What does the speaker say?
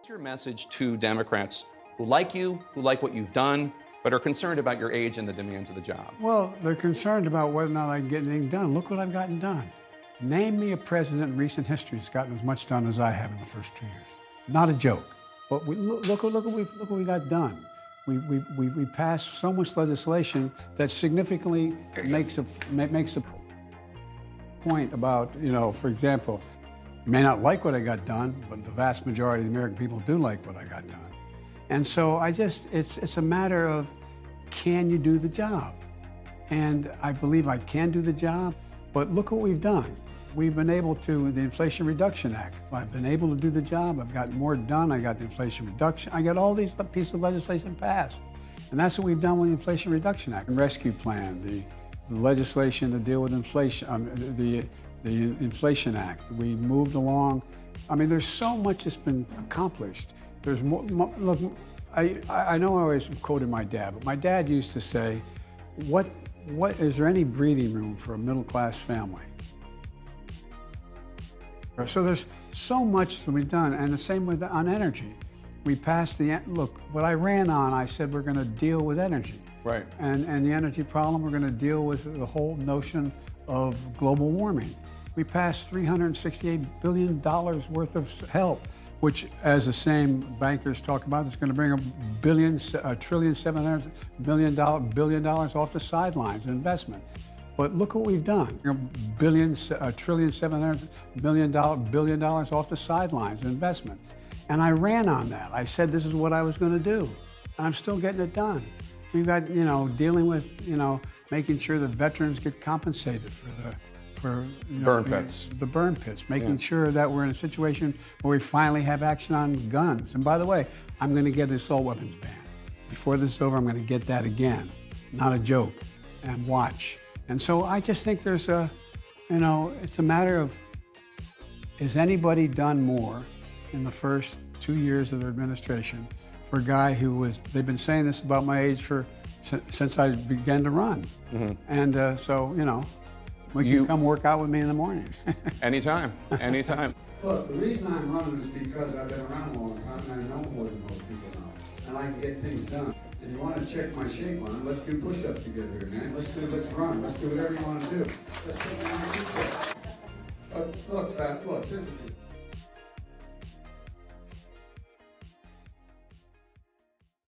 What's your message to Democrats who like you, who like what you've done, but are concerned about your age and the demands of the job? Well, they're concerned about whether or not I can get anything done. Look what I've gotten done. Name me a president in recent history that's gotten as much done as I have in the first 2 years. Not a joke. But look what we got done. We passed so much legislation that significantly makes a point about, for example, you may not like what I got done, but the vast majority of the American people do like what I got done. And so it's a matter of, can you do the job? And I believe I can do the job, but look what we've done. We've been able to, the Inflation Reduction Act, I've been able to do the job, I've gotten more done, I got the Inflation Reduction, I got all these pieces of legislation passed. And that's what we've done with the Inflation Reduction Act. The rescue plan, the legislation to deal with inflation, the Inflation Act. We moved along. I mean, there's so much that's been accomplished. There's more, look, I know I always quoted my dad, but my dad used to say, what is there any breathing room for a middle-class family? So there's so much that we've done, and the same with on energy. We passed look, what I ran on, I said we're going to deal with energy. Right. And the energy problem, we're going to deal with the whole notion of global warming. We passed $368 billion worth of help, which, as the same bankers talk about, is going to bring $1.7 billion off the sidelines in investment. But look what we've done. $1.7 billion off the sidelines in investment. And I ran on that. I said this is what I was going to do. And I'm still getting it done. We've got, dealing with, making sure that veterans get compensated for the burn pits. The burn pits, making sure that we're in a situation where we finally have action on guns. And by the way, I'm going to get the assault weapons ban. Before this is over, I'm going to get that again. Not a joke. And watch. And so I just think there's it's a matter of, has anybody done more in the first 2 years of their administration for a guy who they've been saying this about my age since I began to run. Mm-hmm. And you can come work out with me in the morning. Anytime, anytime. Look, the reason I'm running is because I've been around a long time and I know more than most people know. And I can get things done. If you want to check my shape on it, let's do push-ups together here, man. Let's run. Let's do whatever you want to do. Let's take 1 or 2 steps. Look, here's the thing.